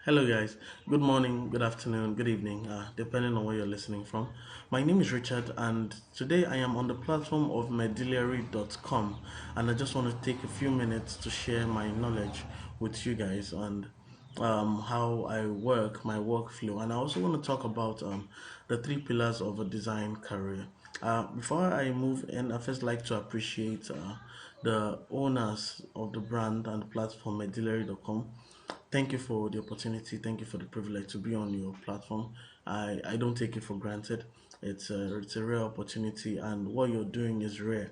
Hello, guys. Good morning, good afternoon, good evening, depending on where you're listening from. My name is Richard, and today I am on the platform of Medillery.com, and I just want to take a few minutes to share my knowledge with you guys and how I work, my workflow, and I also want to talk about the three pillars of a design career. Before I move in, I first like to appreciate the owners of the brand and the platform Medillery.com. Thank you for the opportunity. Thank you for the privilege to be on your platform. I don't take it for granted. It's a rare opportunity, and what you're doing is rare.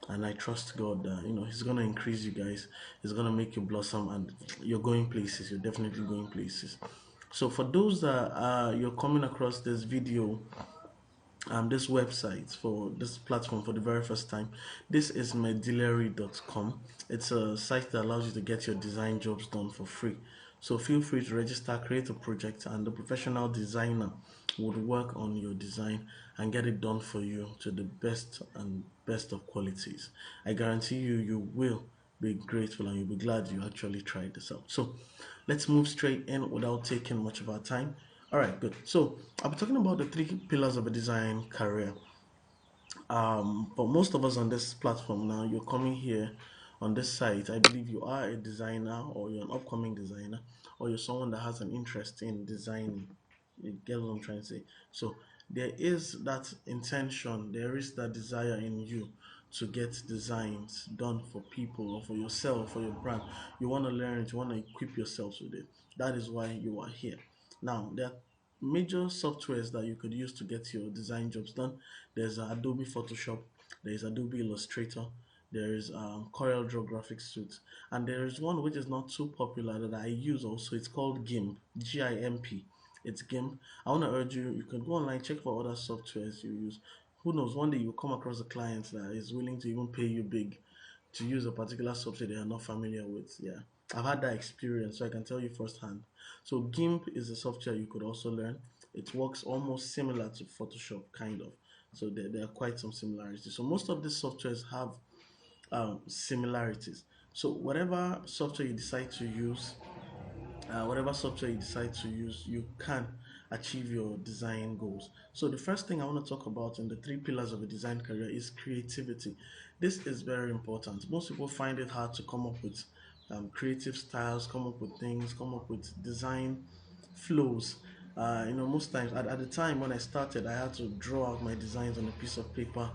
And I trust God that He's gonna increase you guys. He's gonna make you blossom, and you're going places. You're definitely going places. So for those that you're coming across this video, this website for this platform for the very first time, this is medillery.com. It's a site that allows you to get your design jobs done for free. So feel free to register, create a project, and the professional designer would work on your design and get it done for you to the best and best of qualities. I guarantee you will be grateful and you'll be glad you actually tried this out. So let's move straight in without taking much of our time. All right, good. So I'll be talking about the three pillars of a design career. But most of us on this platform now, you're coming here on this site. I believe you are a designer, or you're an upcoming designer, or you're someone that has an interest in designing. You get what I'm trying to say? So there is that intention, there is that desire in you to get designs done for people or for yourself, for your brand. You want to learn it, you want to equip yourselves with it. That is why you are here. Now, there are major softwares that you could use to get your design jobs done. There's Adobe Photoshop, there's Adobe Illustrator, there is Corel Draw Graphics Suite, and there is one which is not too popular that I use also. It's called GIMP, GIMP. It's GIMP. I want to urge you, you can go online, check for other softwares you use. Who knows, one day you'll come across a client that is willing to even pay you big to use a particular software they are not familiar with. Yeah, I've had that experience, so I can tell you firsthand. So GIMP is a software you could also learn. It works almost similar to Photoshop, kind of. So there are quite some similarities. So most of these softwares have similarities. So whatever software you decide to use, you can achieve your design goals. So the first thing I want to talk about in the three pillars of a design career is creativity. This is very important. Most people find it hard to come up with creative styles, come up with things, come up with design flows. Most times at the time when I started, I had to draw out my designs on a piece of paper,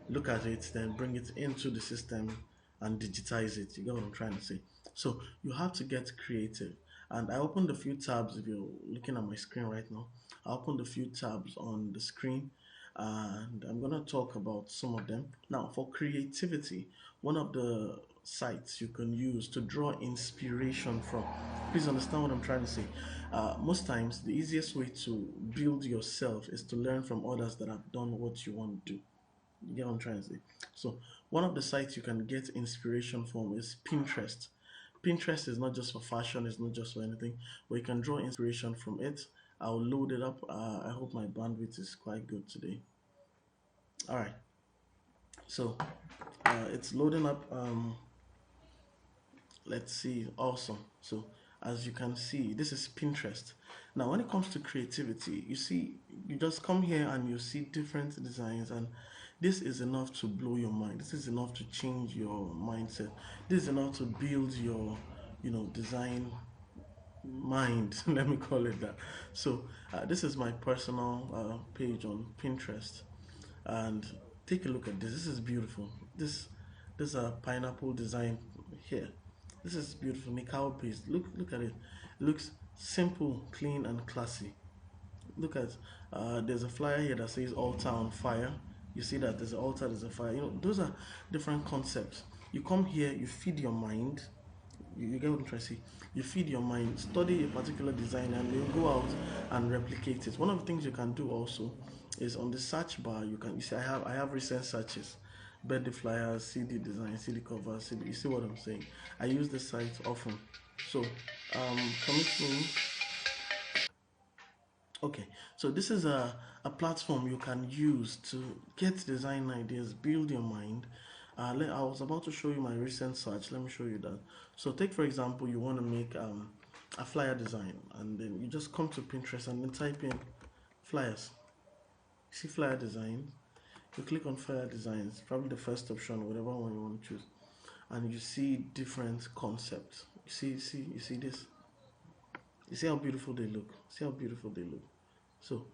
look at it, then bring it into the system and digitize it. You get what I'm trying to say? So you have to get creative. And I opened a few tabs. If you're looking at my screen right now, I opened a few tabs on the screen, and I'm going to talk about some of them. Now, for creativity, one of the sites you can use to draw inspiration from, please understand what I'm trying to say. Most times, the easiest way to build yourself is to learn from others that have done what you want to do. You get what I'm trying to say? So, one of the sites you can get inspiration from is Pinterest. Pinterest is not just for fashion, it's not just for anything, but you can draw inspiration from it. I'll load it up. I hope my bandwidth is quite good today. All right, so it's loading up. Let's see, awesome. So as you can see, this is Pinterest. Now when it comes to creativity, you see, you just come here and you see different designs, and this is enough to blow your mind. This is enough to change your mindset. This is enough to build your design mind. Let me call it that. So this is my personal page on Pinterest, and take a look at this. This is beautiful. This pineapple design here. This is beautiful. Nikao paste. Look at it. It looks simple, clean, and classy. Look at there's a flyer here that says altar on fire. You see that there's an altar, there's a fire. Those are different concepts. You come here, you feed your mind. You get what I'm trying to say. You feed your mind, study a particular design, and you go out and replicate it. One of the things you can do also is on the search bar. You see I have recent searches, birthday flyers, CD design, CD covers. You see what I'm saying? I use the site often. So coming soon. Okay, so this is a platform you can use to get design ideas, build your mind. I was about to show you my recent search. Let me show you that. So take for example, you want to make a flyer design, and then you just come to Pinterest and then type in flyers. See flyer design, you click on flyer designs, probably the first option, whatever one you want to choose, and you see different concepts. You see this. You see how beautiful they look. See how beautiful they look. So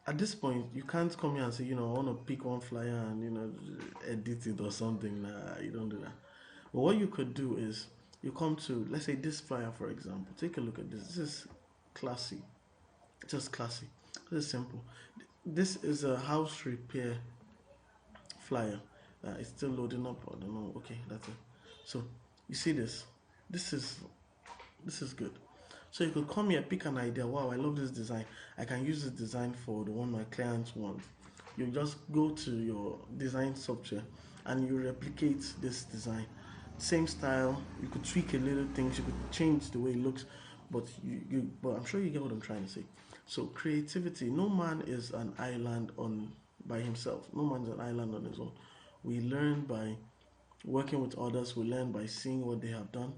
at this point, you can't come here and say, I want to pick one flyer and edit it or something. Nah, you don't do that. But what you could do is you come to, let's say, this flyer, for example. Take a look at this. This is classy. Just classy. This is simple. This is a house repair flyer. It's still loading up. I don't know. Okay, that's it. So you see this. This is good. So you could come here, pick an idea. Wow, I love this design. I can use this design for the one my clients want. You just go to your design software and you replicate this design. Same style. You could tweak a little things. You could change the way it looks, but but I'm sure you get what I'm trying to say. So creativity. No man is an island on by himself. No man's an island on his own. We learn by working with others. We learn by seeing what they have done.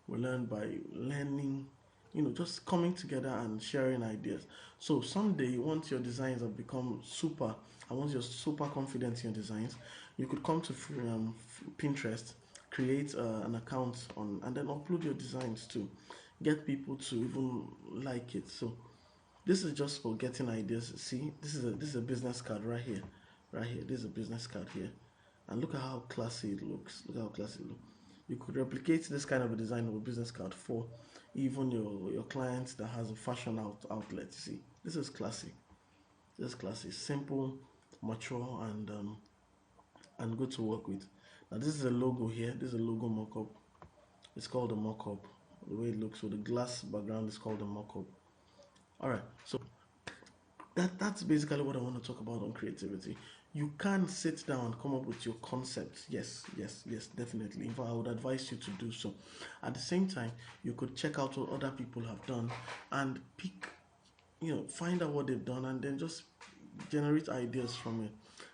We learn by learning, just coming together and sharing ideas. So someday, once your designs have become super, and once you're super confident in your designs, you could come to Pinterest, create an account on, and then upload your designs to get people to even like it. So this is just for getting ideas. See, this is a business card right here, right here. This is a business card here, and look at how classy it looks. Look at how classy it looks. You could replicate this kind of a design of a business card for even your clients that has a fashion outlet. You see, this is classy. This is classy, simple, mature, and good to work with. Now this is a logo here. This is a logo mock-up. It's called a mock-up. The way it looks with the glass background is called a mock-up. All right, so that's basically what I want to talk about on creativity. You can sit down and come up with your concepts. Yes, yes, yes, definitely. In fact, I would advise you to do so. At the same time, you could check out what other people have done and pick, find out what they've done and then just generate ideas from it.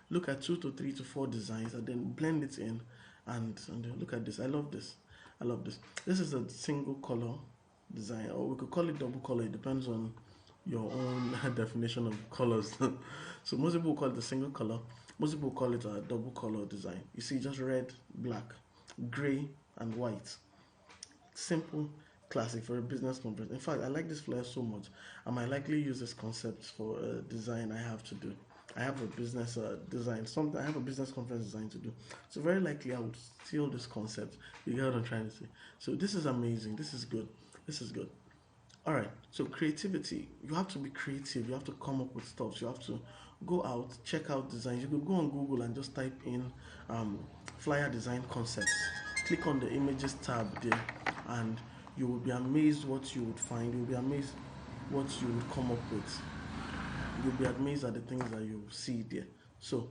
Look at 2 to 3 to 4 designs and then blend it in and look at this. I love this. I love this. This is a single color design, or we could call it double color. It depends on your own definition of colors. So most people call it a single color. Most people call it a double color design. You see, just red, black, gray, and white. Simple, classic for a business conference. In fact, I like this flyer so much. I might likely use this concept for a design I have to do. I have a business design. I have a business conference design to do. So very likely I would steal this concept. You get what I'm trying to say? So this is amazing. This is good. This is good. All right, so creativity. You have to be creative. You have to come up with stuff. You have to go out, check out designs. You could go on Google and just type in flyer design concepts. Click on the images tab there, and you will be amazed what you would find. You'll be amazed what you would come up with. You'll be amazed at the things that you see there. So,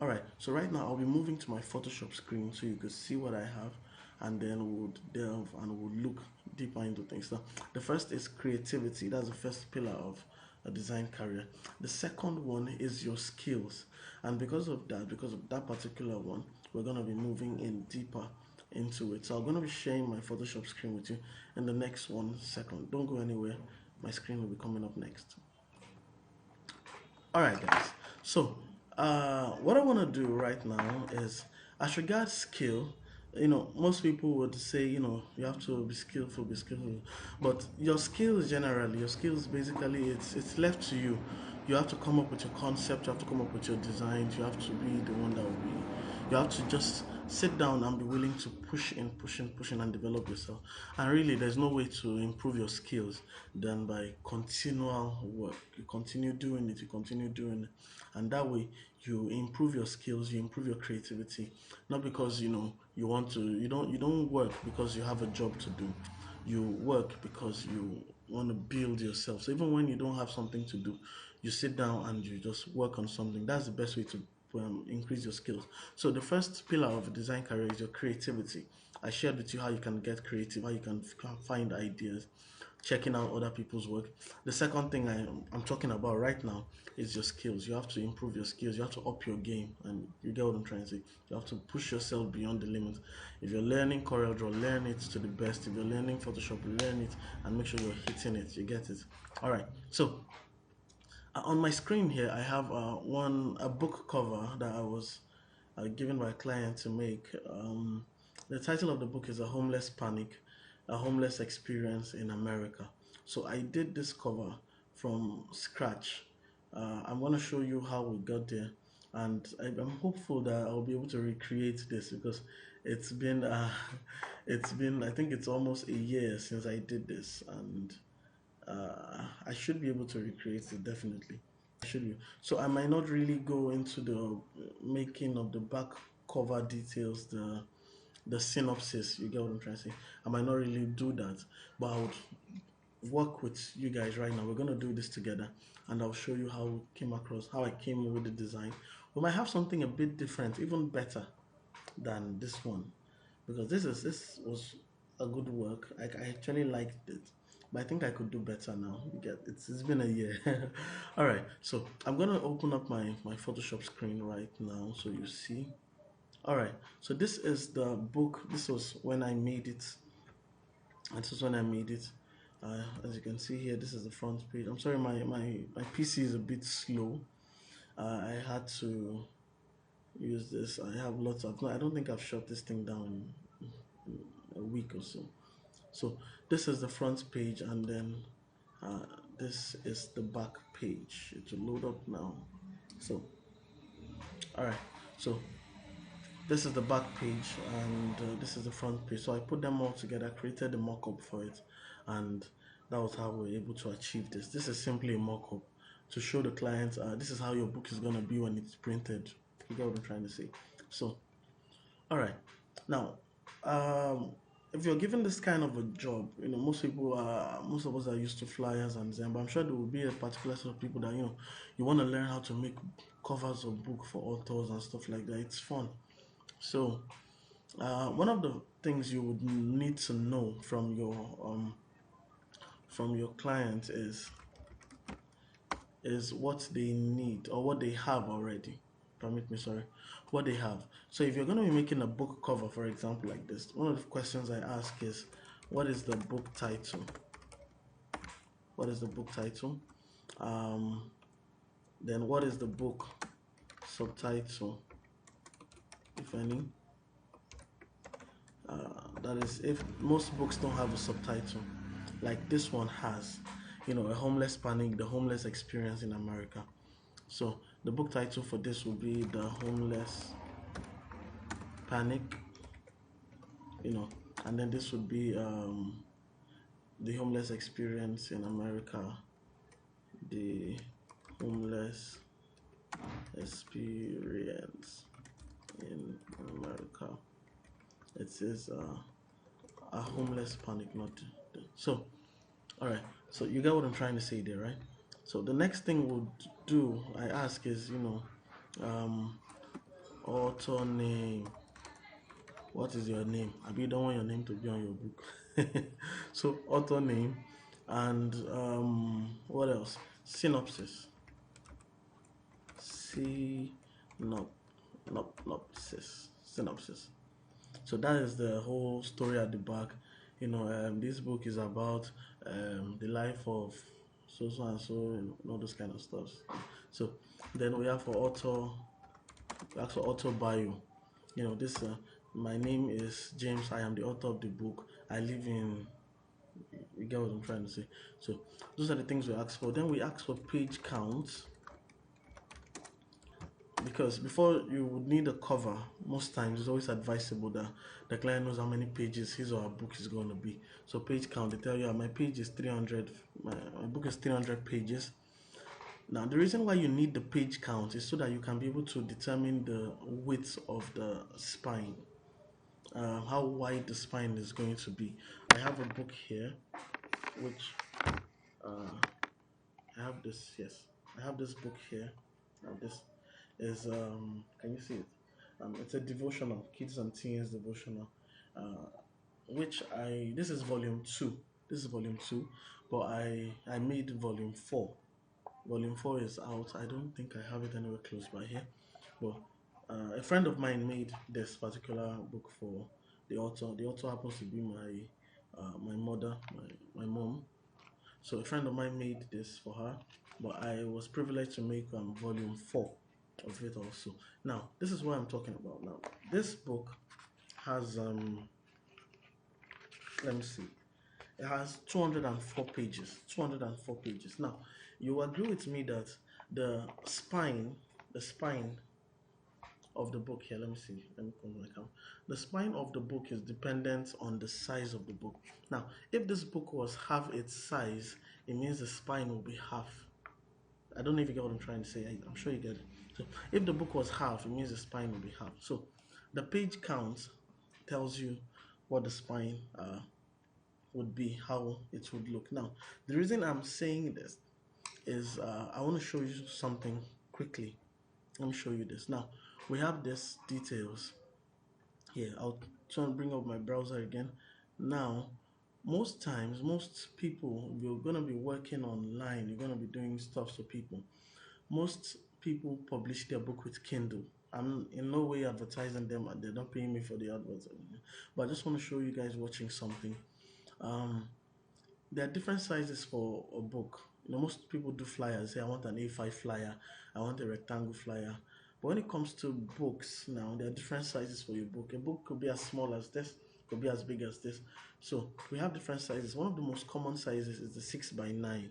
all right. So right now I'll be moving to my Photoshop screen so you can see what I have, and then we'll delve and we'll look deeper into things. So the first is creativity. That's the first pillar of a design career. The second one is your skills, and because of that particular one, we're going to be moving in deeper into it. So I'm going to be sharing my Photoshop screen with you in the next 1 second. Don't go anywhere. My screen will be coming up next. All right, guys. So what I want to do right now is, as regards skill, most people would say, you have to be skillful, but your skills generally, your skills basically, it's left to you. You have to come up with your concept, you have to come up with your designs, you have to be the one that will be, you have to just sit down and be willing to push in, and develop yourself. And really, there's no way to improve your skills than by continual work. You continue doing it, and that way you improve your skills, you improve your creativity. Not because you want to, you don't work because you have a job to do. You work because you want to build yourself. So even when you don't have something to do, you sit down and you just work on something. That's the best way to increase your skills. So the first pillar of a design career is your creativity. I shared with you how you can get creative, how you can find ideas, checking out other people's work. The second thing I'm talking about right now is your skills. You have to improve your skills. You have to up your game, and you get what I'm trying to say. You have to push yourself beyond the limit. If you're learning CorelDRAW, learn it to the best. If you're learning Photoshop, learn it and make sure you're hitting it. You get it. All right. So on my screen here, I have a book cover that I was given by a client to make. The title of the book is A Homeless Panic, A Homeless Experience in America. So I did this cover from scratch. I'm going to show you how we got there, and I'm hopeful that I'll be able to recreate this because it's been it's been, I think it's almost a year since I did this, and I should be able to recreate it definitely. I should be. So I might not really go into the making of the back cover details, the synopsis. You get what I'm trying to say? I might not really do that, but I would work with you guys right now. We're gonna do this together, and I'll show you how we came across, how I came with the design. We might have something a bit different, even better than this one, because this was a good work. I actually liked it, but I think I could do better now. You get it's been a year. All right, so I'm gonna open up my Photoshop screen right now so you see. All right, so this is the book. This was when I made it. This is when I made it. As you can see here, this is the front page. I'm sorry, my PC is a bit slow. I had to use this. I have lots of. No, I don't think I've shut this thing down in a week or so. So this is the front page, and then this is the back page. It will load up now. So, all right. So this is the back page, and this is the front page. So I put them all together, created a mock-up for it, and that was how we were able to achieve this. This is simply a mock-up to show the client this is how your book is going to be when it's printed. You get what I'm trying to say? So, all right. Now, if you're given this kind of a job, most of us are used to flyers and Zen, but I'm sure there will be a particular set of people that you want to learn how to make covers of book for authors and stuff like that. It's fun. So, one of the things you would need to know from your client is what they need or what they have already. Permit me, sorry, what they have. So if you're going to be making a book cover, for example, like this, one of the questions I ask is, what is the book title? What is the book title? Then what is the book subtitle, if any? That is, if most books don't have a subtitle, like this one has, A Homeless Panic, The Homeless Experience in America. So the book title for this will be The Homeless Panic, and then this would be The Homeless Experience in America, The Homeless Experience in America. It says A Homeless Panic, not so. All right, so you get what I'm trying to say there, right? So the next thing we'll do, I ask is, author name. What is your name? I you don't want your name to be on your book. So author name, and what else? Synopsis. Synopsis. So that is the whole story at the back. This book is about the life of so and so, and all those kind of stuff. So then we have for author, bio. This my name is James. I am the author of the book. I live in. You get what I'm trying to say. So those are the things we ask for. Then we ask for page counts, because before you would need a cover, most times it's always advisable that the client knows how many pages his or her book is going to be. So page count, they tell you my page is 300, my book is 300 pages. Now the reason why you need the page count is so that you can be able to determine the width of the spine, how wide the spine is going to be. I have a book here, which I have this. Yes, I have this book here. Now this is can you see it? It's a devotional, kids and teens devotional. which this is volume 2. This is volume 2, but I made volume 4. Volume 4 is out. I don't think I have it anywhere close by here, but a friend of mine made this particular book for the author. The author happens to be my mother, my mom. So a friend of mine made this for her, but I was privileged to make volume 4 of it also. Now, this is what I'm talking about now. This book has let me see. It has 204 pages. 204 pages. Now, you agree with me that the spine of the book here, let me see. Let me come back out. The spine of the book is dependent on the size of the book. Now, if this book was half its size, it means the spine will be half. I don't know if you get what I'm trying to say. I'm sure you get it. So, if the book was half, it means the spine will be half. So, the page count tells you what the spine would be, how it would look. Now, the reason I'm saying this is I want to show you something quickly. Let me show you this. Now, we have this details here. I'll try and bring up my browser again. Now, most times, most people, you're going to be working online, you're going to be doing stuff for people. Most people publish their book with Kindle. I'm in no way advertising them, they're not paying me for the adverts, but I just want to show you guys watching something. There are different sizes for a book. Most people do flyers. Say, I want an A5 flyer, I want a rectangle flyer. But when it comes to books, now there are different sizes for your book. A book could be as small as this, could be as big as this. So we have different sizes. One of the most common sizes is the 6x9,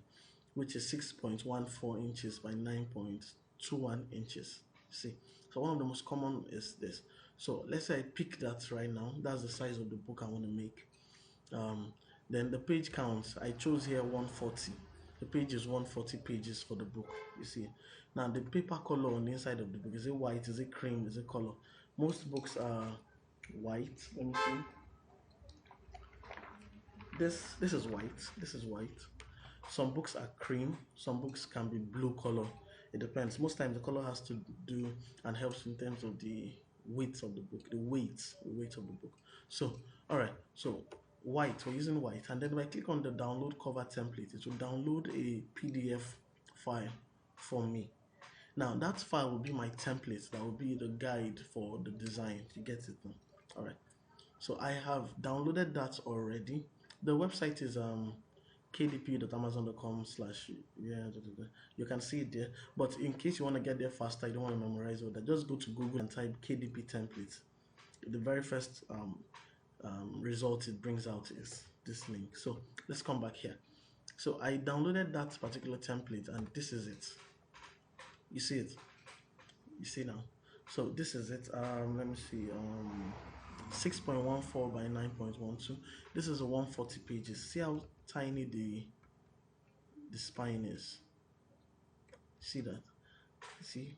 which is 6.14 inches by 9.21 inches. See, so one of the most common is this. So let's say I pick that right now. That's the size of the book I want to make. Then the page counts, I chose here 140. The page is 140 pages for the book. You see, now the paper color on the inside of the book, is it white, is it cream, is it color? Most books are white. Let me see. This is white. This is white. Some books are cream, some books can be blue color. It depends. Most times the color has to do and helps in terms of the weight of the book, the weight of the book. So, all right, so white, we're using white, and then if I click on the download cover template, it will download a PDF file for me. Now that file will be my template, that will be the guide for the design. You get it now? All right, so I have downloaded that already. The website is kdp.amazon.com slash, yeah, you can see it there. But in case you want to get there faster, you don't want to memorize all that, just go to Google and type KDP templates. The very first result it brings out is this link. So let's come back here. So I downloaded that particular template, and this is it. You see it? You see now? So this is it. Let me see. 6.14 by 9.12. This is a 140 pages. See how tiny the spine is. See that? See,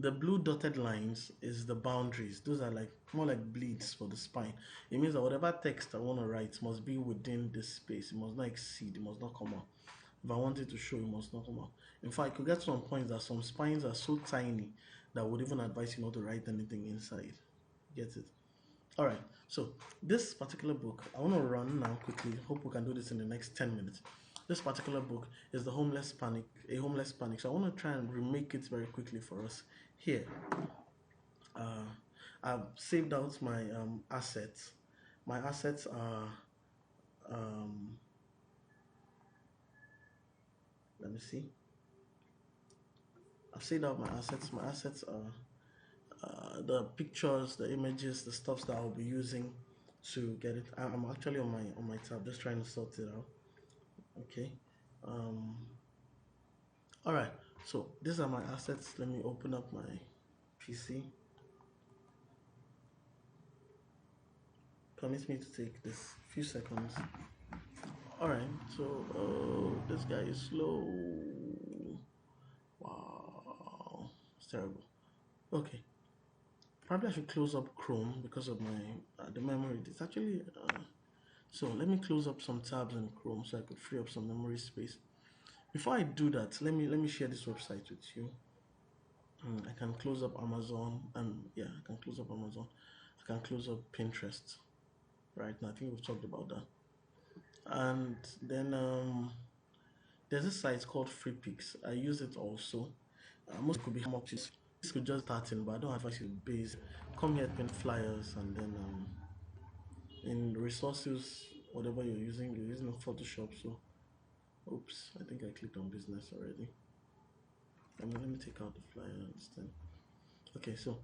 the blue dotted lines is the boundaries. Those are like more like bleeds for the spine. It means that whatever text I want to write must be within this space. It must not exceed. It must not come out. If I want it to show, it must not come out. In fact, I could get to some points that some spines are so tiny that I would even advise you not to write anything inside. Get it? All right, so this particular book, I want to run now quickly. Hope we can do this in the next 10 minutes. This particular book is The Homeless Panic, A Homeless Panic. So I want to try and remake it very quickly for us here. I've saved out my assets. My assets are, let me see. I've saved out my assets. My assets are the pictures, the images, the stuffs that I'll be using to get it. I'm actually on my tab, just trying to sort it out. Okay. All right. So these are my assets. Let me open up my PC. Permit me to take this few seconds. All right. So this guy is slow. Wow, it's terrible. Okay. Probably I should close up Chrome because of my the memory. It's actually so let me close up some tabs in Chrome so I could free up some memory space. Before I do that, let me share this website with you. I can close up Amazon, and yeah, I can close up Amazon. I can close up Pinterest. right now. I think we've talked about that. And then there's a site called Free Picks. I use it also. Most could be how much this could just starting, but I don't have actually base. Come here, print flyers, and then in resources, whatever you're using Photoshop. So, oops, I think I clicked on business already. Let me take out the flyer instead. Okay, so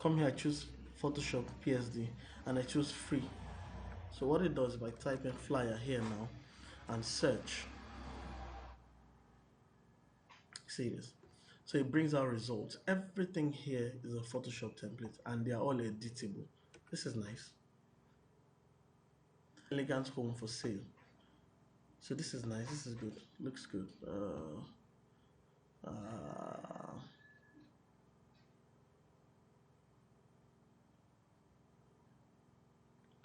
come here, I choose Photoshop PSD, and I choose free. So what it does, if I type in flyer here now and search, see this. So it brings out results. Everything here is a Photoshop template and they are all editable. This is nice. Elegant home for sale. So this is nice. This is good. Looks good. Uh,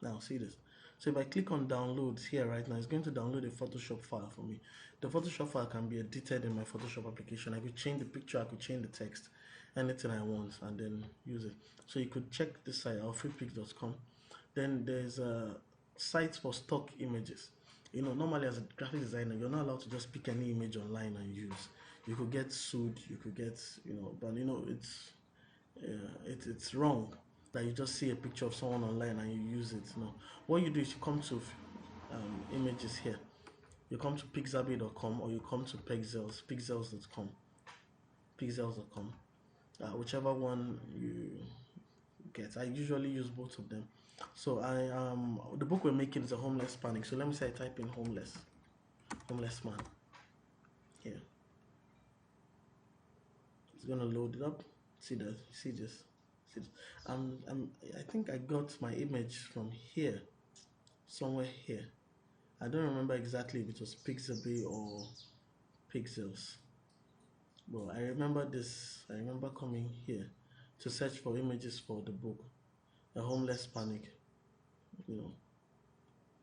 Now see this. So if I click on downloads here right now, it's going to download a Photoshop file for me. The Photoshop file can be edited in my Photoshop application. I could change the picture, I could change the text, anything I want, and then use it. So you could check this site out, freepix.com. Then there's a site for stock images. You know, normally as a graphic designer, you're not allowed to just pick any image online and use. You could get sued, you could get, but it's wrong that you just see a picture of someone online and you use it. No, what you do is you come to images here. You come to pixabay.com or you come to pixels.com, pixels.com, whichever one you get. I usually use both of them. So the book we're making is a homeless panic. So let me say I type in homeless man here. It's gonna load it up. See that? See this? See this? I think I got my image from here, somewhere here. I don't remember exactly if it was Pixabay or Pixels, but I remember this. I remember coming here to search for images for the book, A Homeless Panic. You know,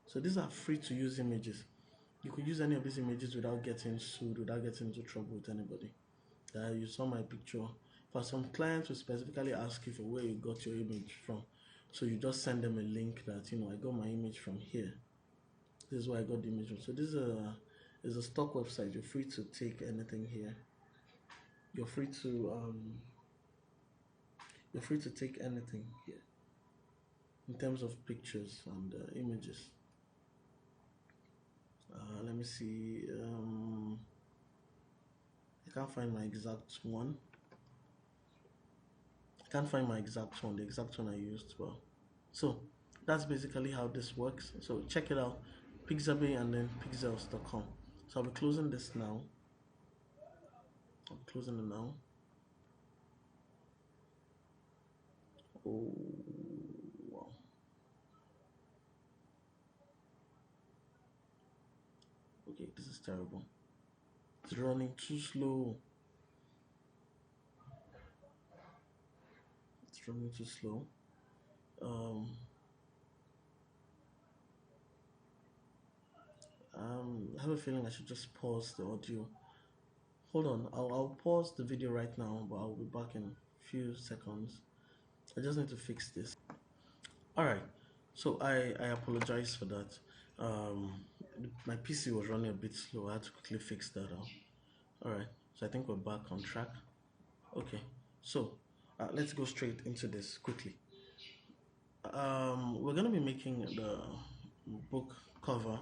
so these are free to use images. You could use any of these images without getting sued, without getting into trouble with anybody. You saw my picture. For some clients will specifically ask you for where you got your image from. So you just send them a link that, I got my image from here. This is where I got the image from. So this is a stock website. You're free to take anything here. You're free to take anything here in terms of pictures and images. Let me see. I can't find my exact one. The exact one I used. Well, so that's basically how this works. So check it out, Pixabay and then pixels.com. So I'll be closing this now. I'm closing it now. Oh, wow. Okay, this is terrible. It's running too slow. It's running too slow. I have a feeling I should just pause the audio. Hold on, I'll pause the video right now, but I'll be back in a few seconds. I just need to fix this. All right, so I apologize for that. My PC was running a bit slow. I had to quickly fix that out. All right, so I think we're back on track. Okay, so let's go straight into this quickly. We're gonna be making the book cover.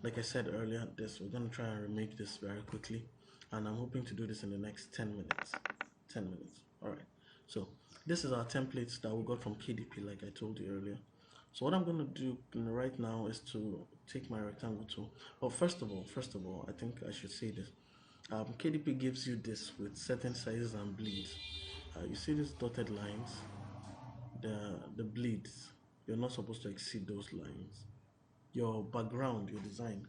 Like I said earlier, we're gonna try and remake this very quickly, and I'm hoping to do this in the next 10 minutes. 10 minutes. All right. So this is our templates that we got from KDP, like I told you earlier. So what I'm gonna do right now is to take my rectangle tool. But first of all, I think I should say this. KDP gives you this with certain sizes and bleeds. You see these dotted lines, the bleeds. You're not supposed to exceed those lines. Your background, your design,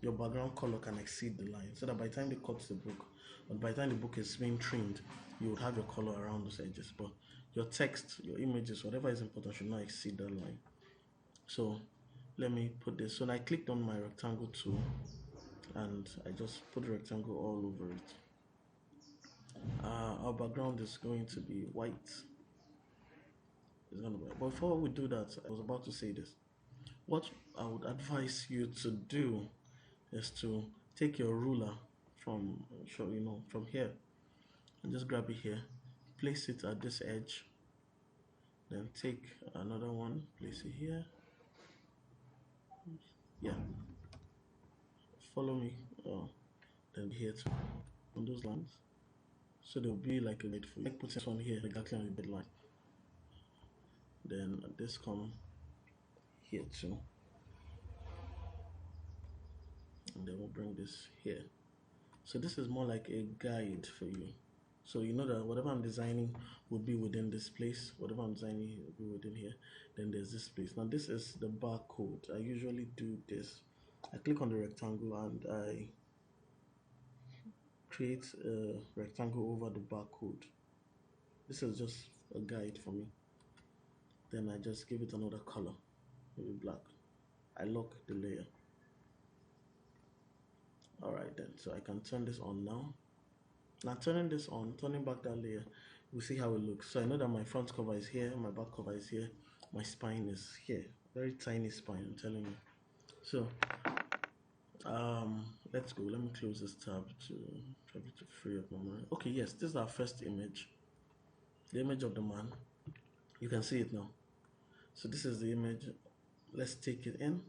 your background color can exceed the line, so that by the time they cut the book, or by the time the book is being trimmed, you would have your color around those edges. But your text, your images, whatever is important should not exceed that line. So let me put this. So I clicked on my rectangle tool and I just put the rectangle all over it. Our background is going to be white. It's gonna be. But before we do that, I was about to say this. What I would advise you to do is to take your ruler from from here and just grab it here, place it at this edge, then take another one, place it here. Yeah, follow me. Then here too on those lines, so there'll be like a grid for you. Like put this one here exactly on the bed line. Then this come here too, and then we'll bring this here. So this is more like a guide for you. So you know that whatever I'm designing will be within this place. Whatever I'm designing will be within here. Then there's this place. Now this is the barcode. I usually do this. I click on the rectangle and I create a rectangle over the barcode. This is just a guide for me. Then I just give it another color, maybe black. I lock the layer. Alright then, so I can turn this on now. Now turning this on, turning back that layer, we'll see how it looks. So I know that my front cover is here, my back cover is here, my spine is here. Very tiny spine, I'm telling you. So let's go. Let me close this tab to probably to free up my mind. Okay, yes, this is our first image. The image of the man. You can see it now. So this is the image. Let's take it in.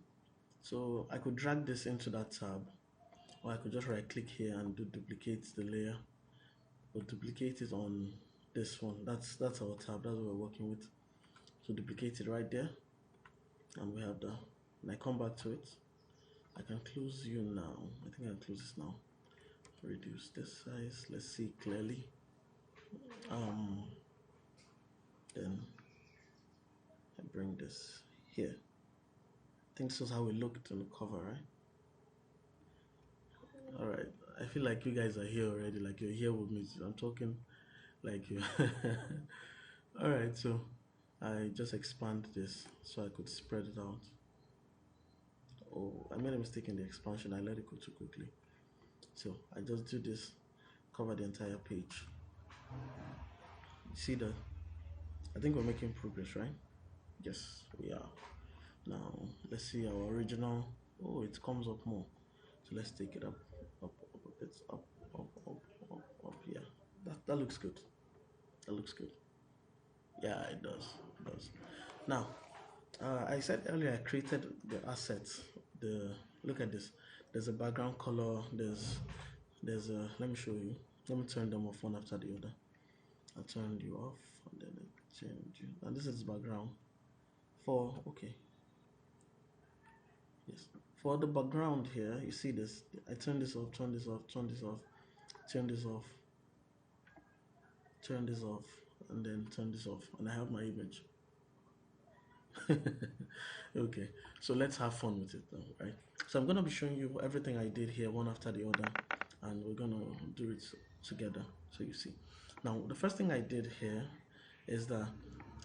So I could drag this into that tab, or I could just right click here and duplicate the layer. We'll duplicate it on this one. That's our tab. That's what we're working with. So duplicate it right there, and we have that. And I come back to it. I can close you now. I think I can close this now. Reduce this size. Let's see clearly. Then I bring this here. I think this is how it looked on the cover, right? All right. I feel like you guys are here already. Like you're here with me. I'm talking like you. All right. So I just expand this so I could spread it out. Oh, I made a mistake in the expansion. I let it go too quickly. So I just do this, cover the entire page. You see that? I think we're making progress, right? Yes, we are. Now let's see our original. Oh, it comes up more. So let's take it up, up, up a bit, up, up. Yeah, that looks good. That looks good. Yeah, it does. It does. Now, I said earlier I created the assets. Look at this. There's a background color. There's a. Let me show you. Let me turn them off one after the other. I turned you off and then I change you. And this is background. Okay. Yes. For the background here, you see this. I turn this off, turn this off, turn this off, turn this off, turn this off, and then turn this off, and I have my image. Okay, so let's have fun with it now, right? So I'm gonna be showing you everything I did here one after the other, and we're gonna do it together so you see. Now the first thing I did here is that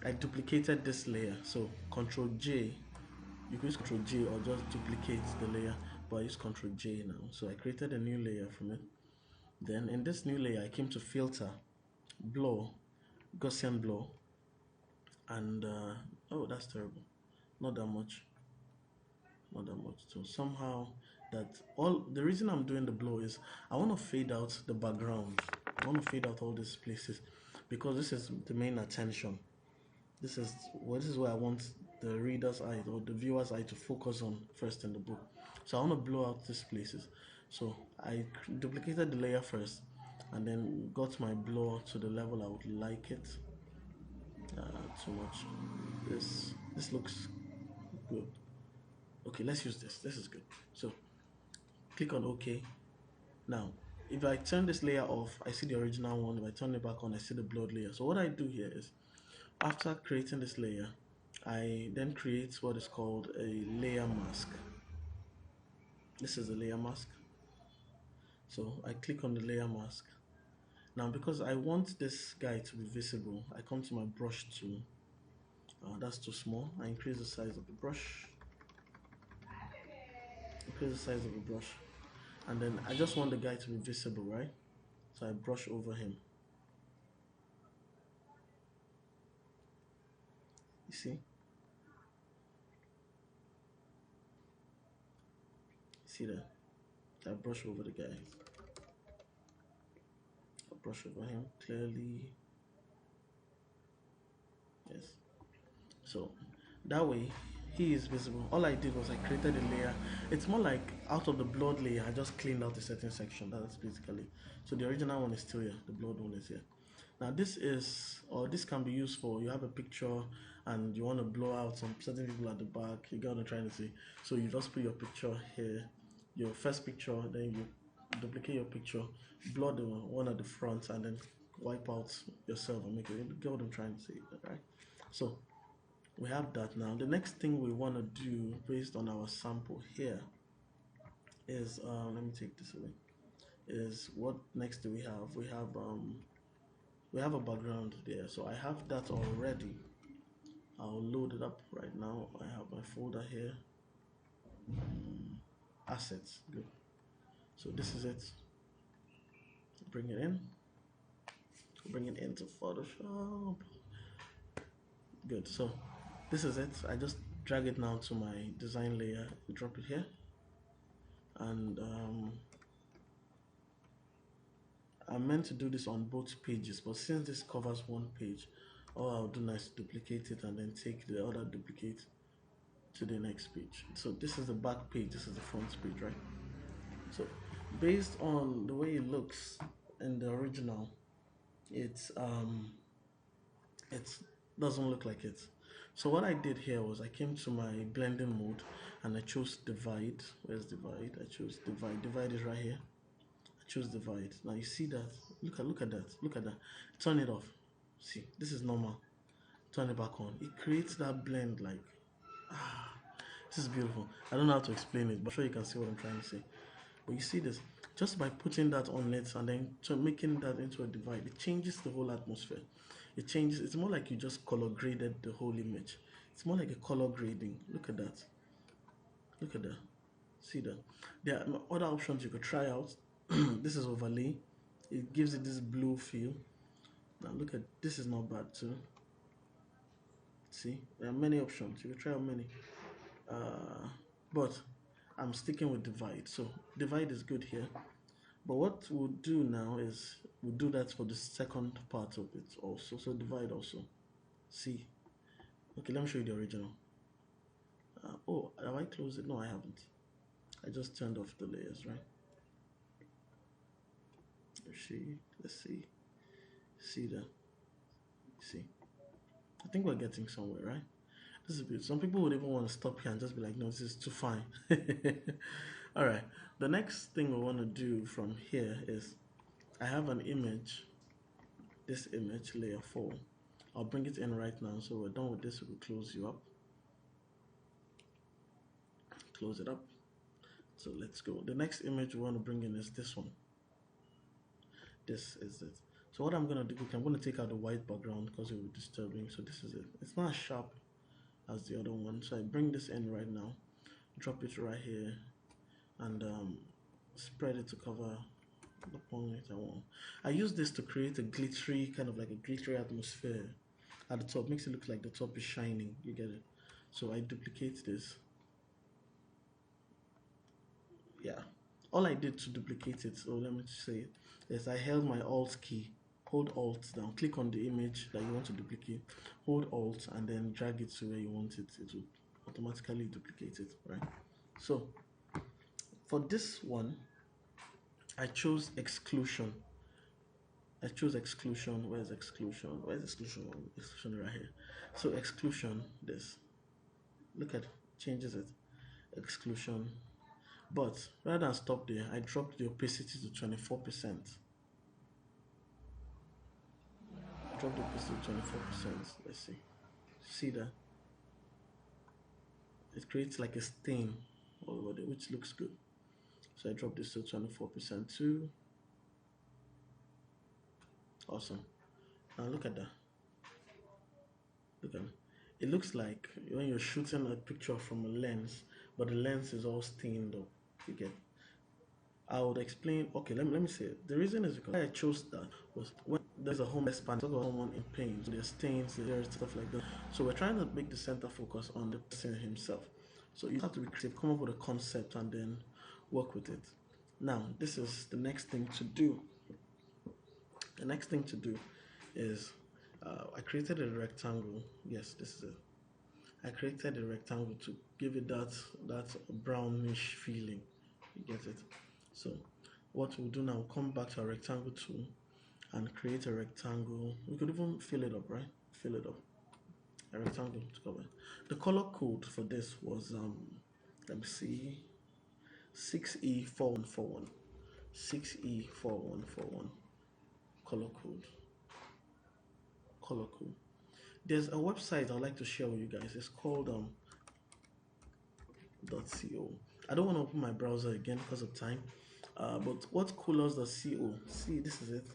I duplicated this layer. So Control J, you can use Control J or just duplicate the layer, but I use Control J now. So I created a new layer from it. Then in this new layer I came to filter, blur, Gaussian blur, and oh, that's terrible, not that much, not that much. So somehow that all the reason I'm doing the blur is I want to fade out the background. I want to fade out all these places because this is the main attention. This is where I want the reader's eye or the viewer's eye to focus on first in the book. So I want to blow out these places. So I duplicated the layer first and then got my blur to the level I would like it. Too much. This looks good. Okay, let's use this. This is good. So click on OK. Now, if I turn this layer off, I see the original one. If I turn it back on, I see the blurred layer. So what I do here is, after creating this layer, I then create what is called a layer mask. This is a layer mask. So I click on the layer mask. Now, because I want this guy to be visible, I come to my brush tool. That's too small. I increase the size of the brush. Increase the size of the brush. And then I just want the guy to be visible, right? So I brush over him. You see? See that? I brush over the guy. I brush over him clearly. Yes. So that way he is visible. All I did was I created a layer. It's more like out of the blood layer, I just cleaned out a certain section. That's basically. So the original one is still here. The blood one is here. Now this can be used for, you have a picture and you want to blow out some certain people at the back. You get what I'm trying to say. So you just put your picture here, your first picture, then you duplicate your picture, blur the one at the front, and then wipe out yourself and make it. You get what I'm trying to say, right? So we have that. Now the next thing we want to do based on our sample here is let me take this away, is what next do we have. We have a background there, so I have that already. I'll load it up right now. I have my folder here, assets. Good. So this is it. Bring it into Photoshop. Good. So this is it. I just drag it now to my design layer, drop it here, and I meant to do this on both pages, but since this covers one page, all I'll do now is duplicate it and then take the other duplicate to the next page. So this is the back page, this is the front page, right? So based on the way it looks in the original, it doesn't look like it. So what I did here was I came to my blending mode and I chose divide. Where's divide? I chose divide. Divide is right here. I chose divide. Now you see that. Look at that. Turn it off. See, this is normal. Turn it back on. It creates that blend like this is beautiful. I don't know how to explain it, but I'm sure you can see what I'm trying to say. But you see this, just by putting that on it and then making that into a divide, it changes the whole atmosphere. It changes, it's more like you just color graded the whole image. It's more like a color grading. Look at that. Look at that. See that? There are other options you could try out. This is overlay. It gives it this blue feel. Now look at this, is not bad too. See, there are many options. You can try out many. But I'm sticking with divide. So divide is good here. But what we'll do now is we'll do that for the second part of it also. So divide also. See. Okay, let me show you the original. Oh, have I closed it? No, I haven't. I just turned off the layers, right? Let's see. See that? See. I think we're getting somewhere, right? This is beautiful. Some people would even want to stop here and just be like, no, this is too fine. All right. The next thing we want to do from here is I have an image, this image, layer 4. I'll bring it in right now. So we're done with this. We'll close you up. Close it up. So let's go. The next image we want to bring in is this one. This is it. So what I'm going to do, I'm going to take out the white background because it will be disturbing. So this is it. It's not as sharp as the other one. So I bring this in right now, drop it right here, and spread it to cover the point I want. I use this to create a glittery, kind of like a glittery atmosphere at the top. Makes it look like the top is shining. You get it? So I duplicate this. Yeah. All I did to duplicate it, so let me just say it, is I held my Alt key. Hold Alt down, click on the image that you want to duplicate, hold Alt, and then drag it to where you want it. It will automatically duplicate it, right? So for this one, I chose exclusion. I chose exclusion. Where's exclusion? Where's exclusion? Exclusion right here. So exclusion, this. Look at, changes it. Exclusion. But rather than stop there, I dropped the opacity to 24%. Drop the opacity to 24%. Let's see. See that? It creates like a stain all over there, which looks good. So I drop this to 24% too. Awesome. Now look at that. Look at it. It looks like when you're shooting a picture from a lens, but the lens is all stained up. You get. I would explain. Okay, let me say it. The reason is because I chose that was when there's a homeless person, talk about someone in pain, so there's stains, there's stuff like that. So we're trying to make the center focus on the person himself. So you have to be creative, come up with a concept, and then work with it. Now, this is the next thing to do. The next thing to do is I created a rectangle. Yes, this is it. I created a rectangle to give it that brownish feeling. You get it? So what we'll do now, we'll come back to our rectangle tool and create a rectangle. We could even fill it up, right? Fill it up. A rectangle to cover. The color code for this was let me see, 6E4141. 6E4141. Color code. Color code. There's a website I'd like to share with you guys. It's called .co. I don't want to open my browser again because of time. But what colors.co? See, this is it.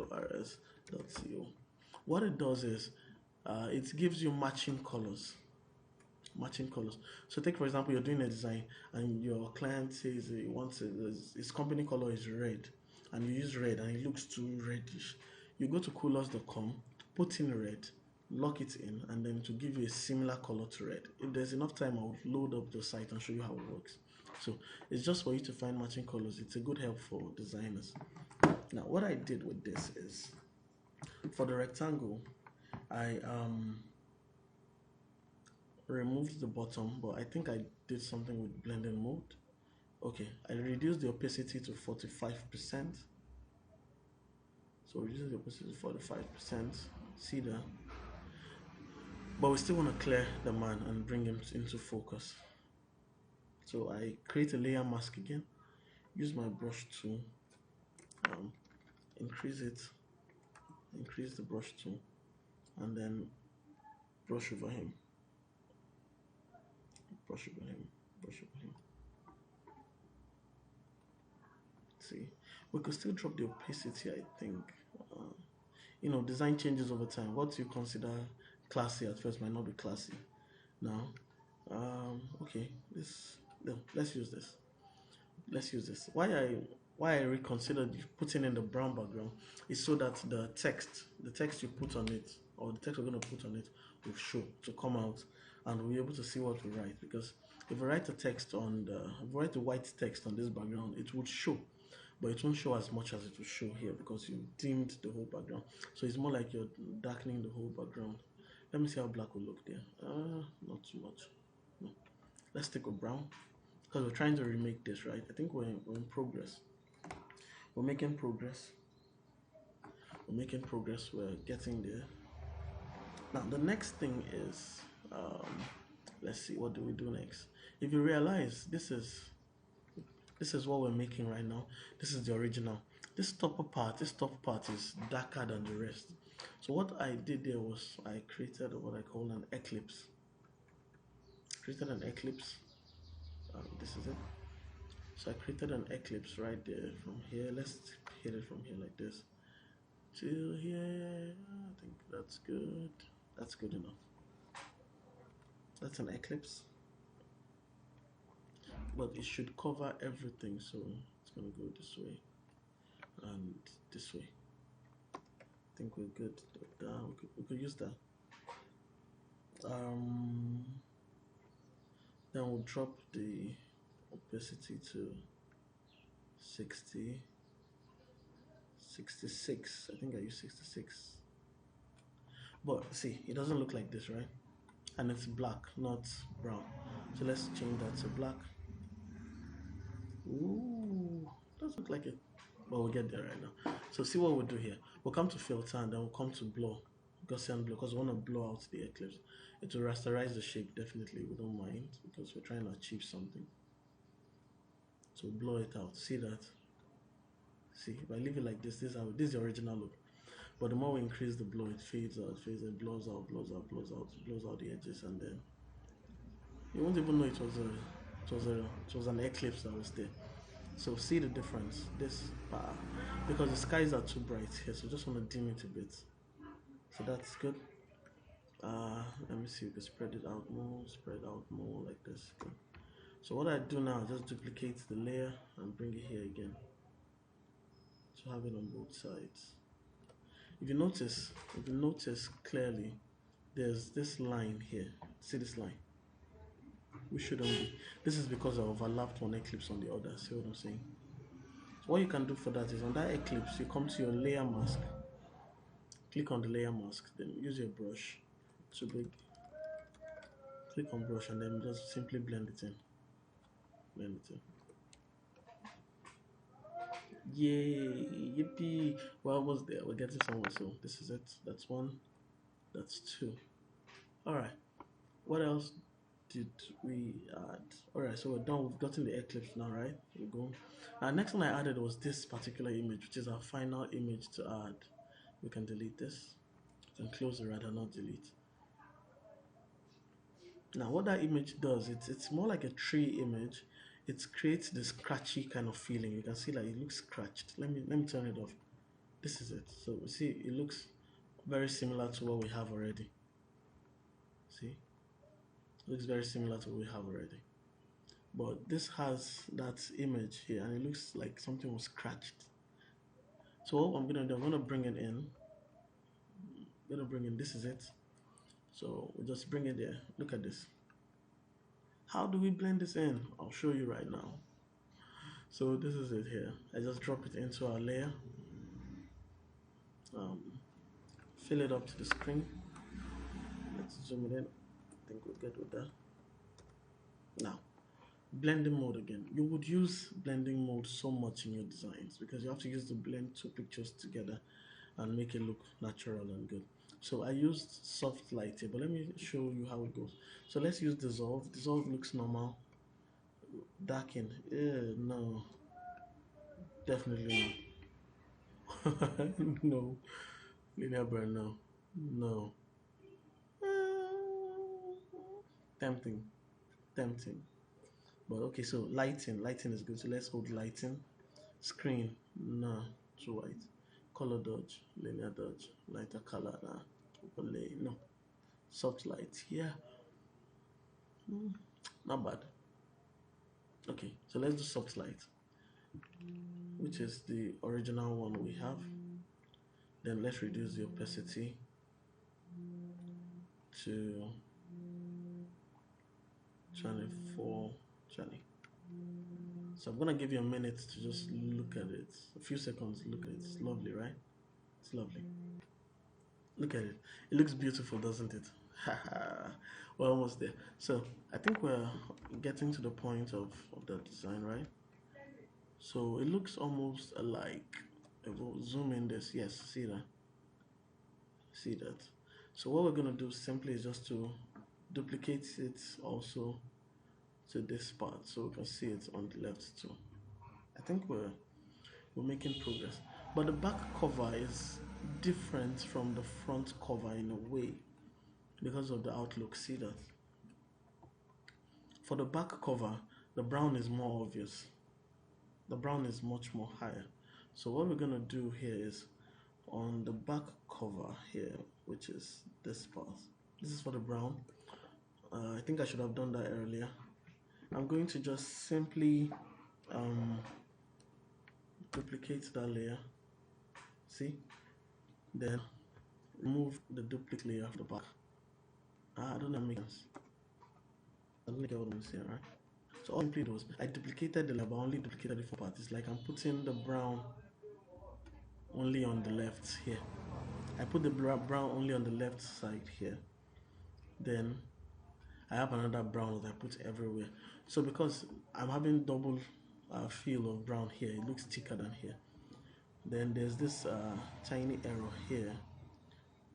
colors.co. What it does is it gives you matching colors. Matching colors. So take for example, you're doing a design and your client says he wants his company color is red, and you use red and it looks too reddish. You go to colors.com, put in red, lock it in, and then to give you a similar color to red. If there's enough time, I'll load up the site and show you how it works. So it's just for you to find matching colors. It's a good help for designers. Now what I did with this is, for the rectangle, I removed the bottom, but I think I did something with blending mode. Okay, I reduced the opacity to 45%. So reduce the opacity to 45%. See that? But we still want to clear the man and bring him into focus. So I create a layer mask again, use my brush tool, increase the brush tool, and then brush over him. Brush over him. See, we could still drop the opacity, I think. Design changes over time. What you consider classy at first might not be classy. Now, okay, let's use this. Why I reconsidered putting in the brown background is so that the text you put on it, or the text we're going to put on it, will show to come out, and we'll be able to see what we write. Because if we write the white text on this background, it would show, but it won't show as much as it will show here because you dimmed the whole background. So it's more like you're darkening the whole background. Let me see how black will look there. Not too much. No. Let's take a brown, because we're trying to remake this, right? I think we're in progress. We're making progress. We're getting there. Now the next thing is, let's see, what do we do next? If you realize, this is what we're making right now. This is the original. This top part is darker than the rest. So what I did there was I created what I call an eclipse. This is it. So I created an eclipse right there from here. Let's hit it from here like this till here. I think that's good. That's good enough. That's an eclipse, but it should cover everything. So it's gonna go this way and this way. I think we're good. We could use that. Then we'll drop the opacity to 66. I think I use 66. But see, it doesn't look like this, right? And it's black, not brown. So let's change that to black. Ooh, does look like it. But we'll get there right now. So see what we'll do here. We'll come to filter and then we'll come to blur. Gaussian blur, because we want to blow out the eclipse. It will rasterize the shape, definitely. We don't mind, because we're trying to achieve something. So blow it out. See that? See, if I leave it like this, this is the original look. But the more we increase the blow, it fades out, blows out the edges, and then you won't even know it was an eclipse that was there. So see the difference. Because the skies are too bright here, so just want to dim it a bit. So that's good. Let me see. We can spread out more like this. Okay. So what I do now is just duplicate the layer and bring it here again. So have it on both sides. If you notice clearly, there's this line here. See this line? We shouldn't be. This is because I overlapped one eclipse on the other. See what I'm saying? So what you can do for that is on that eclipse, you come to your layer mask, click on the layer mask, then use your brush to big, click on brush, and then just simply blend it in. Blend it in. Yay! Yippee! We're almost there. We're getting somewhere. So this is it. That's one. That's two. All right. What else did we add? All right. So we're done. We've gotten the eclipse now, right? We go. Now, next one I added was this particular image, which is our final image to add. We can delete this. We can close it rather, not delete. Now, what that image does, it's more like a tree image. It creates this scratchy kind of feeling. You can see like it looks scratched. Let me turn it off. This is it. So see, it looks very similar to what we have already. See, it looks very similar to what we have already. But this has that image here, and it looks like something was scratched. So what I'm gonna do, I'm gonna bring it in. I'm gonna bring in. This is it. So we just bring it there. Look at this. How do we blend this in? I'll show you right now. So this is it here. I just drop it into our layer. Fill it up to the screen. Let's zoom it in. I think we're good with that. Now, blending mode again. You would use blending mode so much in your designs because you have to use to blend two pictures together and make it look natural and good. So I used soft light here, but let me show you how it goes. So let's use dissolve. Dissolve looks normal. Darken. No, definitely no. No. Linear burn, no. No. Tempting. Tempting. But okay, so lighting. Lighting is good. So let's hold lighting. Screen. No. Too white. Color dodge. Linear dodge. Lighter color. Nah. Overlay. No. Soft light. Yeah. Not bad. Okay, so let's do soft light, which is the original one we have. Then let's reduce the opacity to 24, 20. So I'm gonna give you a minute to just look at it. A few seconds, look at it. It's lovely, right? It's lovely. Look at it. It looks beautiful, doesn't it? We're almost there. So I think we're getting to the point of the design, right? So it looks almost alike. If we'll zoom in this, yes, see that? See that? So what we're gonna do simply is just to duplicate it also to this part so we can see it on the left too. I think we're making progress. But the back cover is different from the front cover in a way because of the outlook. See that? For the back cover, the brown is more obvious. The brown is much more higher. So what we're gonna do here is on the back cover here, which is this part. This is for the brown. I think I should have done that earlier. I'm going to just simply duplicate that layer. See? Then remove the duplicate layer of the back. I don't know if that makes sense. I don't get what I'm saying, right? So all I simply was I duplicated the layer, but only duplicated the part. It's like I'm putting the brown only on the left here. I put the brown only on the left side here. Then I have another brown that I put everywhere. So because I'm having double feel of brown here, it looks thicker than here. Then there's this tiny error here,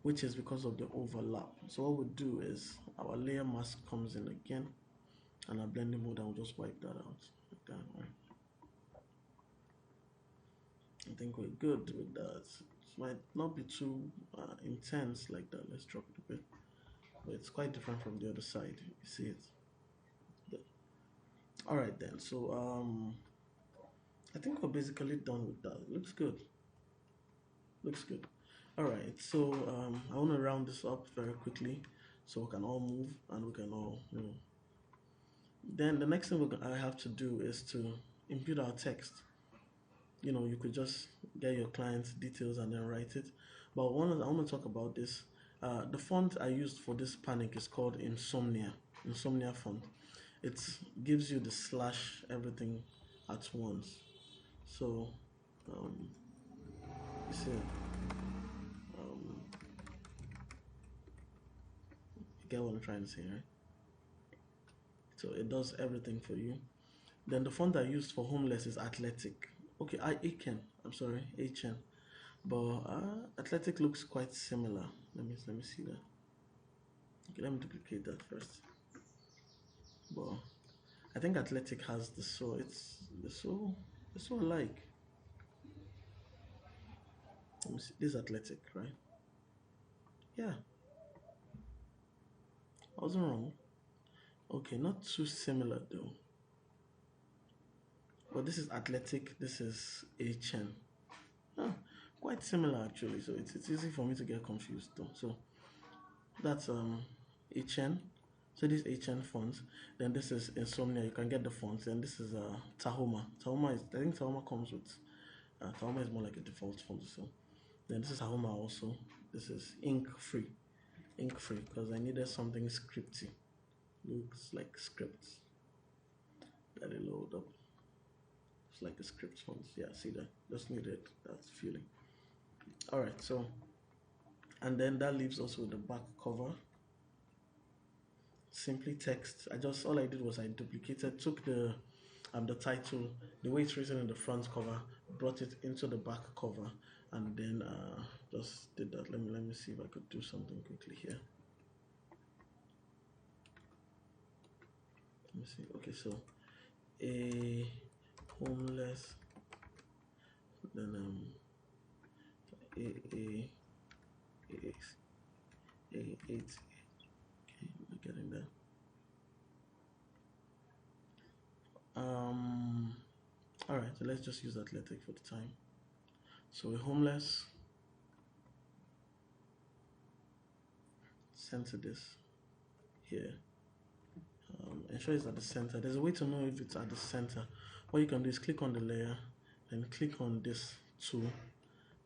which is because of the overlap. So what we'll do is our layer mask comes in again, and our blending mode, and we'll just wipe that out like that, right? I think we're good with that. It might not be too intense like that. Let's drop it a bit. But it's quite different from the other side. You see it? All right then. So I think we're basically done with that. It looks good. Looks good. All right. So I want to round this up very quickly, so we can all move and we can all, Then the next thing I have to do is to input our text. You could just get your client's details and then write it. But I want to talk about this. The font I used for this panic is called Insomnia font. it gives you the slash everything at once. So you see, you get what I'm trying to say, right? So it does everything for you. Then the font I used for homeless is Athletic. Okay, Aiken. I'm sorry, Aiken. But Athletic looks quite similar. Let me see that. Okay, let me duplicate that first. But I think Athletic has the so it's so alike. Let me see. This is Athletic, right? Yeah, I wasn't wrong. Okay, not too similar though. But this is Athletic. This is HN. Ah, quite similar actually. So it's easy for me to get confused though. So that's HN. So this HN font. Then this is Insomnia. You can get the fonts. Then this is Tahoma. Tahoma is, I think Tahoma comes with Tahoma is more like a default font. So then this is Tahoma also. This is ink free. Ink free because I needed something scripty. Looks like scripts. Let it load up. It's like a script font. Yeah, see that? Just needed that feeling. Alright, so and then that leaves us with the back cover. Simply text. All I did was I duplicated, took the title, the way it's written in the front cover, brought it into the back cover, and then just did that. Let me see if I could do something quickly here. Let me see. Okay, so a homeless, then a eight. Okay, we're getting there. All right, so let's just use Athletic for the time. So a homeless, center this here. Ensure it's at the center. There's a way to know if it's at the center. What you can do is click on the layer, then click on this tool,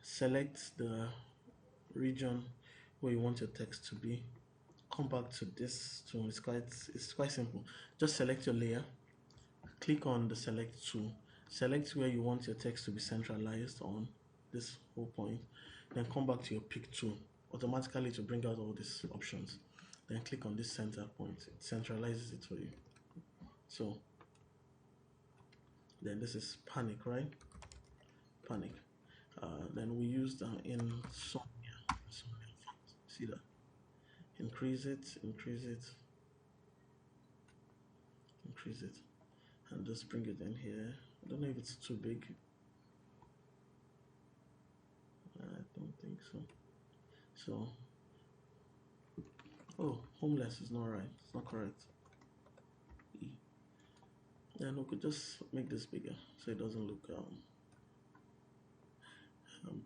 select the region where you want your text to be. Come back to this tool. It's quite simple. Just select your layer, click on the select tool, select where you want your text to be centralized on this whole point, then come back to your pick tool. Automatically to bring out all these options. Then click on this center point. It centralizes it for you. So then this is panic, right? Panic. Then we used insomnia. See that? Increase it, increase it, increase it, and just bring it in here. I don't know if it's too big. I don't think so. So, oh, homeless is not right. It's not correct. E. Then we could just make this bigger so it doesn't look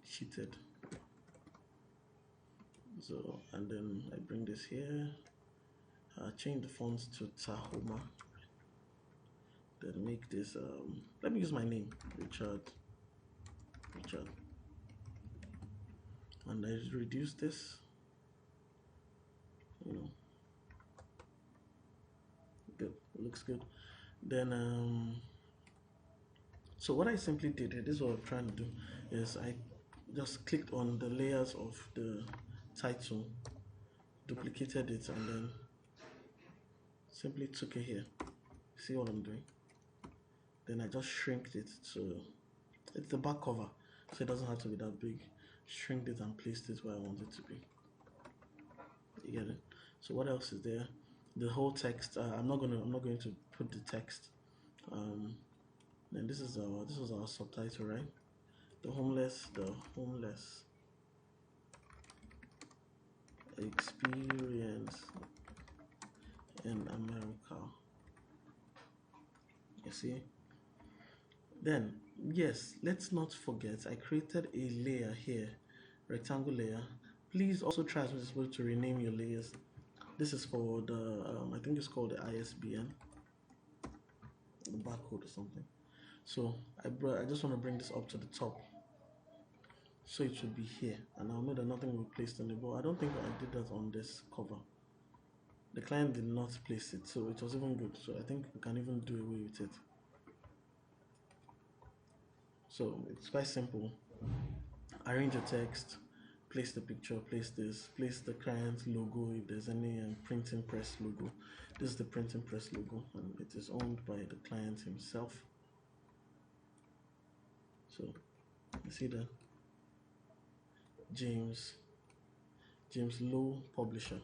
cheated. So, and then I bring this here. Change the font to Tahoma. Then make this. Let me use my name, Richard. And I reduce this. Good. It looks good. Then so what I simply did here, this is what I'm trying to do, is I just clicked on the layers of the title, duplicated it, and then simply took it here. See what I'm doing? Then I just shrinked it to, it's the back cover, so it doesn't have to be that big. Shrinked it and placed it where I want it to be. You get it? So what else is there? The whole text. I'm not going to put the text. Then this was our subtitle, right? The homeless experience in America. You see? Then, yes, let's not forget, I created a layer here, rectangle layer. Please also try as much as possible to rename your layers. This is for the, I think it's called the ISBN, the barcode or something. So I just want to bring this up to the top. So it should be here. And I'll know that nothing will be placed on the board. I don't think I did that on this cover. The client did not place it, so it was even good. So I think we can even do away with it. So it's quite simple. Arrange your text, place the picture, place this, place the client logo if there's any printing press logo. This is the printing press logo, and it is owned by the client himself. So you see that James Lowe Publisher,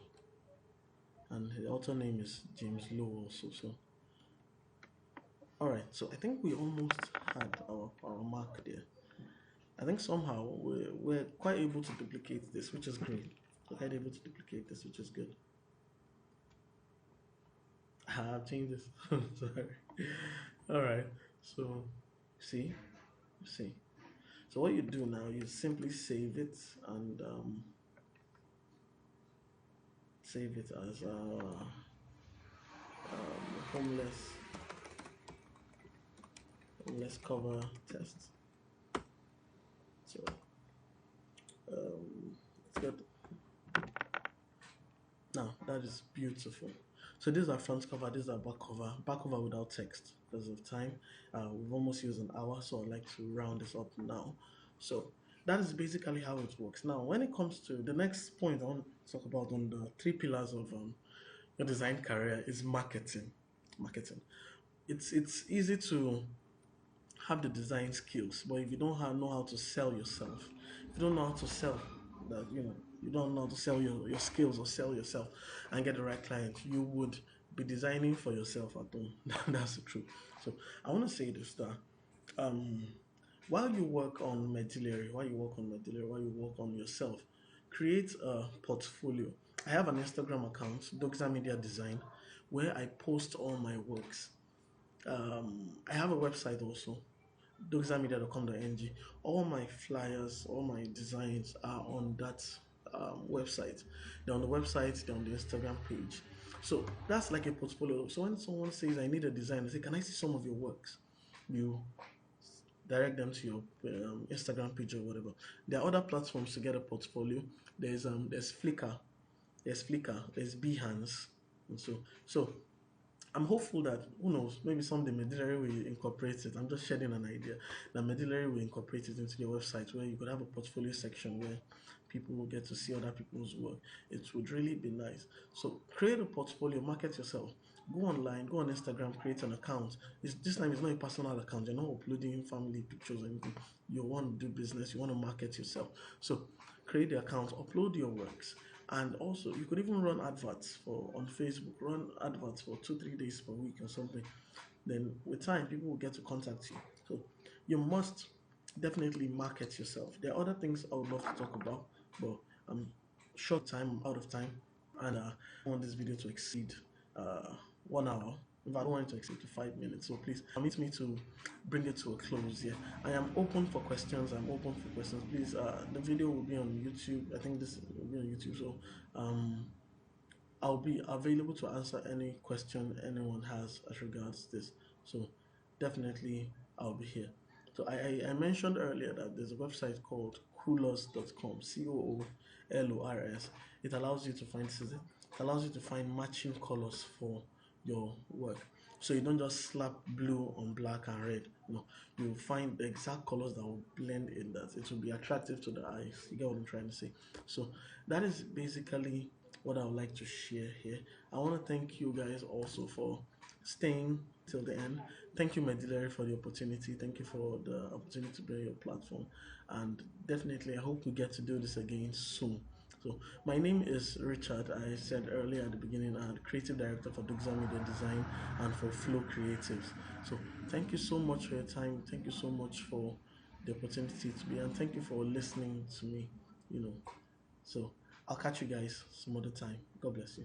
and the author name is James Lowe also. So all right, so I think we almost had our mark there. I think somehow we're quite able to duplicate this, which is great. We're quite able to duplicate this, which is good. I've changed this. Sorry. All right. So, see, see. So what you do now, you simply save it and save it as homeless cover test. So it's good. Now that is beautiful. So these are front cover, these are back cover. Back cover without text because of time. We've almost used an hour, so I'd like to round this up now. So that is basically how it works. Now, when it comes to the next point I want to talk about on the three pillars of your design career is marketing. Marketing. It's easy to have the design skills, but if you don't know how to sell yourself, if you don't know how to sell that, you don't know how to sell your skills or sell yourself and get the right client, you would be designing for yourself at home. That's the truth. So I want to say this, that um while you work on Medillery, while you work on yourself, create a portfolio. I have an Instagram account, Doxa Media Design, where I post all my works. I have a website also, doxamedia.com.ng. All my flyers, all my designs are on that website. They're on the website, they're on the Instagram page. So that's like a portfolio. So when someone says, I need a design, I say, can I see some of your works? You direct them to your Instagram page or whatever. There are other platforms to get a portfolio. There's Flickr, there's Behance, and so I'm hopeful that, who knows, maybe someday Medillery will incorporate it. I'm just shedding an idea that Medillery will incorporate it into their website where you could have a portfolio section where people will get to see other people's work. It would really be nice. So create a portfolio, market yourself. Go online, go on Instagram, create an account. This time it's not a personal account. You're not uploading family pictures or anything. You want to do business, you want to market yourself. So create the account, upload your works. And also, you could even run adverts on Facebook, run adverts for 2-3 days per week or something. Then with time, people will get to contact you. So you must definitely market yourself. There are other things I would love to talk about, but I'm short time, I'm out of time, and I want this video to exceed 1 hour. If I don't want it to exceed to 5 minutes, so please permit me to bring it to a close here. I am open for questions. Please, the video will be on YouTube. I think this will be on YouTube, so I'll be available to answer any question anyone has as regards this. So definitely I'll be here. So I mentioned earlier that there's a website called coolors.com, Coolors. It allows you to find matching colors for your work. So you don't just slap blue on black and red. No, you find the exact colors that will blend in, that it will be attractive to the eyes. You get what I'm trying to say? So that is basically what I would like to share here. I want to thank you guys also for staying till the end. Thank you, Medillery, for the opportunity. Thank you for the opportunity to be on your platform. And definitely, I hope we get to do this again soon. So, my name is Richard. I said earlier at the beginning, I'm creative director for Doxa Media Design and for Flow Creatives. So, thank you so much for your time. Thank you so much for the opportunity to be, and thank you for listening to me. So, I'll catch you guys some other time. God bless you.